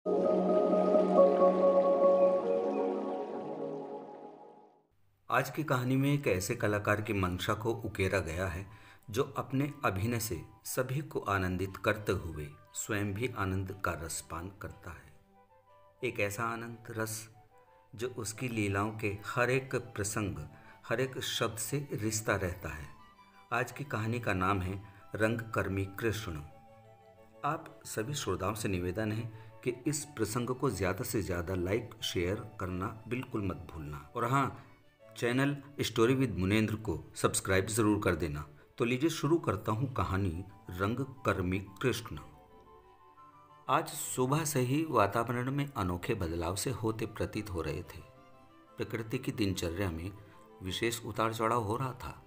आज की कहानी में एक ऐसे कलाकार की मंशा को उकेरा गया है जो अपने अभिनय से सभी को आनंदित करते हुए स्वयं भी आनंद का रसपान करता है। एक ऐसा आनंद रस जो उसकी लीलाओं के हर एक प्रसंग, हर एक शब्द से रिश्ता रहता है। आज की कहानी का नाम है रंगकर्मी कृष्ण। आप सभी श्रोताओं से निवेदन है कि इस प्रसंग को ज़्यादा से ज़्यादा लाइक शेयर करना बिल्कुल मत भूलना, और हाँ, चैनल स्टोरी विद मुनेंद्र को सब्सक्राइब ज़रूर कर देना। तो लीजिए शुरू करता हूँ कहानी रंगकर्मी कृष्ण। आज सुबह से ही वातावरण में अनोखे बदलाव से होते प्रतीत हो रहे थे। प्रकृति की दिनचर्या में विशेष उतार चढ़ाव हो रहा था।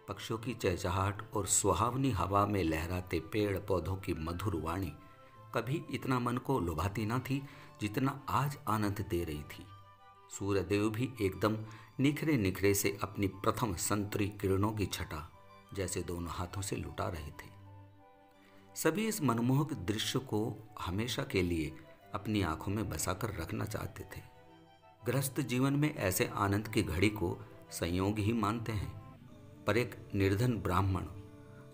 पक्षियों की चहचहाहट और सुहावनी हवा में लहराते पेड़ पौधों की मधुर वाणी कभी इतना मन को लुभाती न थी जितना आज आनंद दे रही थी। सूर्यदेव भी एकदम निखरे निखरे से अपनी प्रथम संतरी किरणों की छटा जैसे दोनों हाथों से लुटा रहे थे। सभी इस मनमोहक दृश्य को हमेशा के लिए अपनी आंखों में बसाकर रखना चाहते थे। गृहस्थ जीवन में ऐसे आनंद की घड़ी को संयोग ही मानते हैं, पर एक निर्धन ब्राह्मण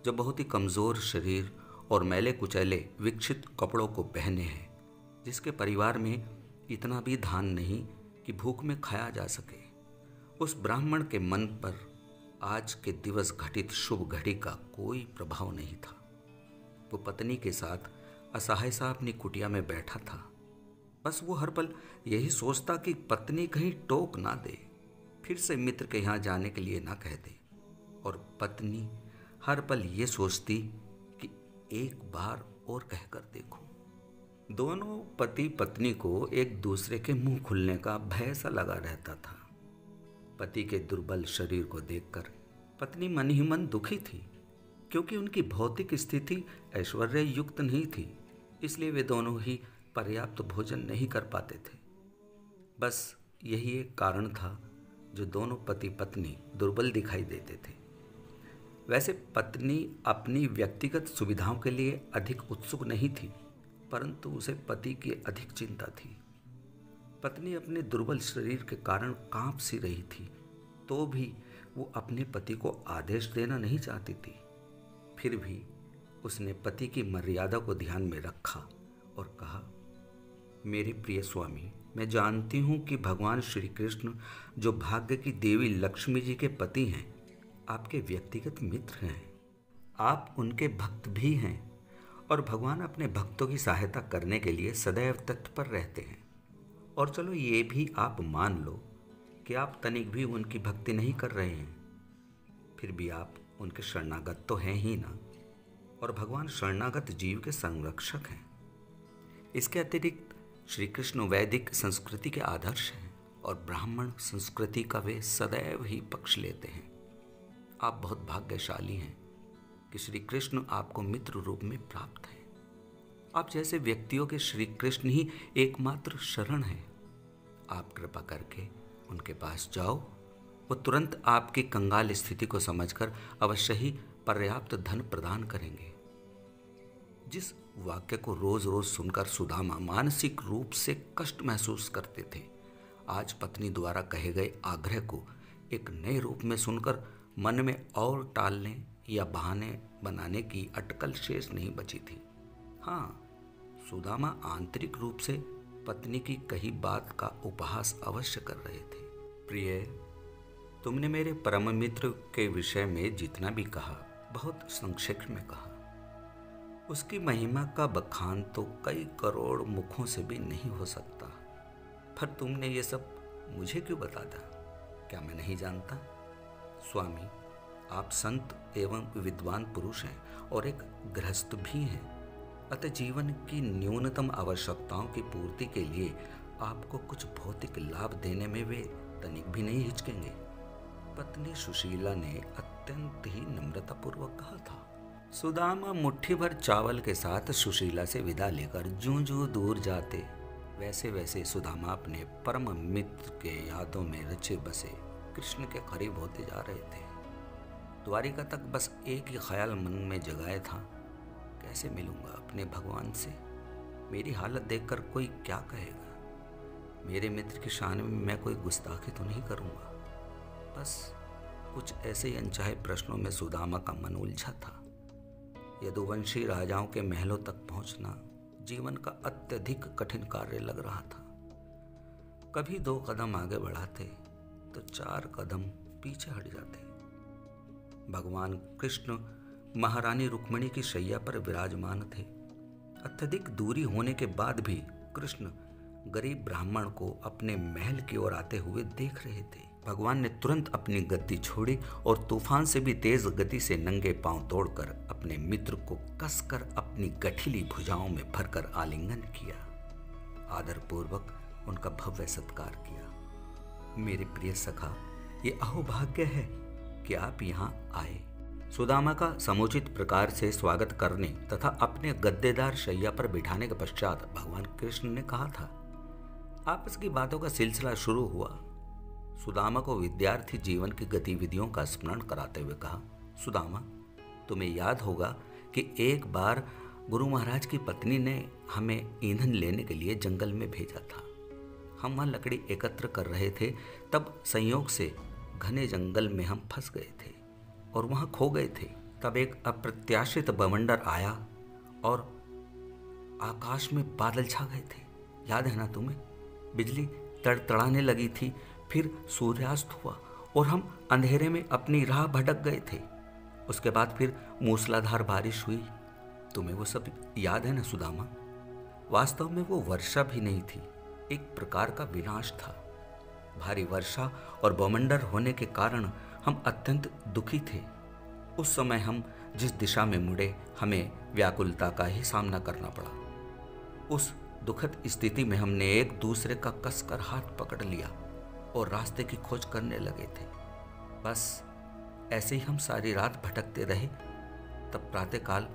जो बहुत ही कमज़ोर शरीर और मैले कुचैले विक्षित कपड़ों को पहने हैं, जिसके परिवार में इतना भी धान नहीं कि भूख में खाया जा सके, उस ब्राह्मण के मन पर आज के दिवस घटित शुभ घड़ी का कोई प्रभाव नहीं था। वो पत्नी के साथ असहाय सा अपनी कुटिया में बैठा था। बस वो हर पल यही सोचता कि पत्नी कहीं टोक ना दे, फिर से मित्र के यहाँ जाने के लिए ना कह दे, और पत्नी हर पल ये सोचती कि एक बार और कहकर देखो। दोनों पति पत्नी को एक दूसरे के मुंह खुलने का भय सा लगा रहता था। पति के दुर्बल शरीर को देखकर पत्नी मन ही मन दुखी थी, क्योंकि उनकी भौतिक स्थिति ऐश्वर्य युक्त नहीं थी, इसलिए वे दोनों ही पर्याप्त भोजन नहीं कर पाते थे। बस यही एक कारण था जो दोनों पति पत्नी दुर्बल दिखाई देते थे। वैसे पत्नी अपनी व्यक्तिगत सुविधाओं के लिए अधिक उत्सुक नहीं थी, परंतु उसे पति की अधिक चिंता थी। पत्नी अपने दुर्बल शरीर के कारण कांप सी रही थी, तो भी वो अपने पति को आदेश देना नहीं चाहती थी। फिर भी उसने पति की मर्यादा को ध्यान में रखा और कहा, मेरे प्रिय स्वामी, मैं जानती हूँ कि भगवान श्री कृष्ण जो भाग्य की देवी लक्ष्मी जी के पति हैं, आपके व्यक्तिगत मित्र हैं। आप उनके भक्त भी हैं, और भगवान अपने भक्तों की सहायता करने के लिए सदैव तत्पर रहते हैं। और चलो ये भी आप मान लो कि आप तनिक भी उनकी भक्ति नहीं कर रहे हैं, फिर भी आप उनके शरणागत तो हैं ही ना, और भगवान शरणागत जीव के संरक्षक हैं। इसके अतिरिक्त श्री कृष्ण वैदिक संस्कृति के आदर्श हैं और ब्राह्मण संस्कृति का वे सदैव ही पक्ष लेते हैं। आप बहुत भाग्यशाली हैं कि श्री कृष्ण आपको मित्र रूप में प्राप्त हैं। आप जैसे व्यक्तियों के श्री कृष्ण ही एकमात्र शरण हैं। आप कृपा करके उनके पास जाओ, वो तुरंत आपकी कंगाल स्थिति को समझकर अवश्य ही पर्याप्त धन प्रदान करेंगे। जिस वाक्य को रोज रोज सुनकर सुदामा मानसिक रूप से कष्ट महसूस करते थे, आज पत्नी द्वारा कहे गए आग्रह को एक नए रूप में सुनकर मन में और टालने या बहाने बनाने की अटकल शेष नहीं बची थी। हाँ, सुदामा आंतरिक रूप से पत्नी की कही बात का उपहास अवश्य कर रहे थे। प्रिय, तुमने मेरे परम मित्र के विषय में जितना भी कहा बहुत संक्षेप में कहा। उसकी महिमा का बखान तो कई करोड़ मुखों से भी नहीं हो सकता, पर तुमने ये सब मुझे क्यों बता दा? क्या मैं नहीं जानता? स्वामी, आप संत एवं विद्वान पुरुष हैं और एक गृहस्थ भी हैं, अतः जीवन की न्यूनतम आवश्यकताओं की पूर्ति के लिए आपको कुछ भौतिक लाभ देने में वे तनिक भी नहीं हिचकेंगे। पत्नी सुशीला ने अत्यंत ही नम्रतापूर्वक कहा था। सुदामा मुट्ठी भर चावल के साथ सुशीला से विदा लेकर जूं जूं दूर जाते, वैसे वैसे सुदामा अपने परम मित्र के यादों में रचे बसे कृष्ण के करीब होते जा रहे थे। द्वारिका तक बस एक ही ख्याल मन में जगाया था, कैसे मिलूंगा अपने भगवान से। मेरी हालत देखकर कोई क्या कहेगा? मेरे मित्र की शान में मैं कोई गुस्ताखी तो नहीं करूँगा। बस कुछ ऐसे ही अनचाहे प्रश्नों में सुदामा का मन उलझा था। यदुवंशी राजाओं के महलों तक पहुंचना जीवन का अत्यधिक कठिन कार्य लग रहा था। कभी 2 कदम आगे बढ़ाते तो 4 कदम पीछे हट जाते। भगवान कृष्ण महारानी रुक्मिणी की शैया पर विराजमान थे। अत्यधिक दूरी होने के बाद भी कृष्ण गरीब ब्राह्मण को अपने महल की ओर आते हुए देख रहे थे। भगवान ने तुरंत अपनी गद्दी छोड़ी और तूफान से भी तेज गति से नंगे पांव दौड़कर अपने मित्र को कसकर अपनी गठीली भुजाओं में भरकर आलिंगन किया। आदरपूर्वक उनका भव्य सत्कार किया। मेरे प्रिय सखा, ये अहोभाग्य है कि आप यहाँ आए। सुदामा का समुचित प्रकार से स्वागत करने तथा अपने गद्देदार शैया पर बिठाने के पश्चात भगवान कृष्ण ने कहा था। आपस की बातों का सिलसिला शुरू हुआ। सुदामा को विद्यार्थी जीवन की गतिविधियों का स्मरण कराते हुए कहा, सुदामा, तुम्हें याद होगा कि एक बार गुरु महाराज की पत्नी ने हमें ईंधन लेने के लिए जंगल में भेजा था। हम वहाँ लकड़ी एकत्र कर रहे थे, तब संयोग से घने जंगल में हम फंस गए थे और वहाँ खो गए थे। तब एक अप्रत्याशित बवंडर आया और आकाश में बादल छा गए थे। याद है ना तुम्हें? बिजली तड़तड़ाने लगी थी, फिर सूर्यास्त हुआ और हम अंधेरे में अपनी राह भटक गए थे। उसके बाद फिर मूसलाधार बारिश हुई। तुम्हें वो सब याद है ना सुदामा? वास्तव में वो वर्षा भी नहीं थी, एक प्रकार का विनाश था। भारी वर्षा और बवंडर होने के कारण हम अत्यंत दुखी थे। उस समय हम जिस दिशा में मुड़े, हमें व्याकुलता का ही सामना करना पड़ा। उस दुखद स्थिति में हमने एक दूसरे का कसकर हाथ पकड़ लिया और रास्ते की खोज करने लगे थे। बस ऐसे ही हम सारी रात भटकते रहे। तब प्रातःकाल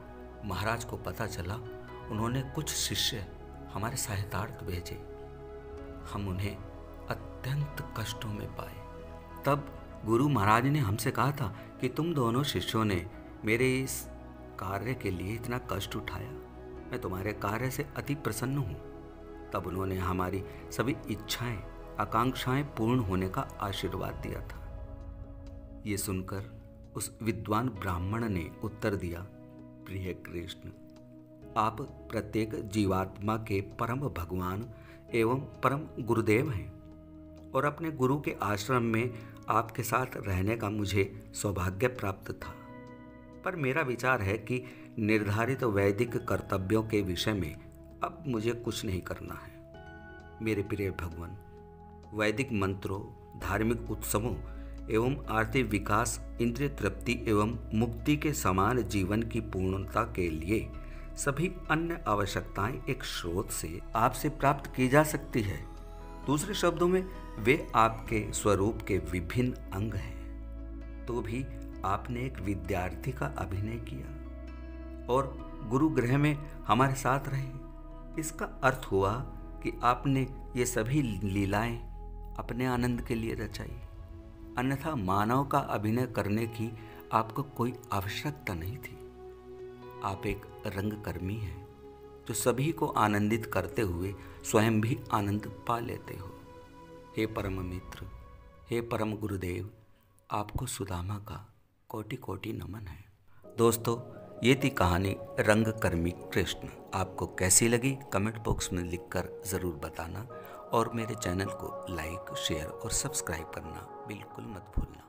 महाराज को पता चला। उन्होंने कुछ शिष्य हमारे सहायतार्थ भेजे। हम उन्हें अत्यंत कष्टों में पाए। तब गुरु महाराज ने हमसे कहा था कि तुम दोनों शिष्यों ने मेरे इस कार्य के लिए इतना कष्ट उठाया, मैं तुम्हारे कार्य से अति प्रसन्न हूँ। तब उन्होंने हमारी सभी इच्छाएं, आकांक्षाएं पूर्ण होने का आशीर्वाद दिया था। ये सुनकर उस विद्वान ब्राह्मण ने उत्तर दिया, प्रिय कृष्ण, आप प्रत्येक जीवात्मा के परम भगवान एवं परम गुरुदेव हैं और अपने गुरु के आश्रम में आपके साथ रहने का मुझे सौभाग्य प्राप्त था। पर मेरा विचार है कि निर्धारित वैदिक कर्तव्यों के विषय में अब मुझे कुछ नहीं करना है। मेरे प्रिय भगवान, वैदिक मंत्रों, धार्मिक उत्सवों एवं आर्थिक विकास, इंद्रिय तृप्ति एवं मुक्ति के समान जीवन की पूर्णता के लिए सभी अन्य आवश्यकताएं एक स्रोत से आपसे प्राप्त की जा सकती है। दूसरे शब्दों में वे आपके स्वरूप के विभिन्न अंग हैं। तो भी आपने एक विद्यार्थी का अभिनय किया और गुरुगृह में हमारे साथ रहे। इसका अर्थ हुआ कि आपने ये सभी लीलाएं अपने आनंद के लिए रचाई, अन्यथा मानव का अभिनय करने की आपको कोई आवश्यकता नहीं थी। आप एक रंगकर्मी हैं जो सभी को आनंदित करते हुए स्वयं भी आनंद पा लेते हो। हे परम मित्र, हे परम गुरुदेव, आपको सुदामा का कोटि कोटि नमन है। दोस्तों, ये थी कहानी रंगकर्मी कृष्ण। आपको कैसी लगी कमेंट बॉक्स में लिखकर ज़रूर बताना और मेरे चैनल को लाइक, शेयर और सब्सक्राइब करना बिल्कुल मत भूलना।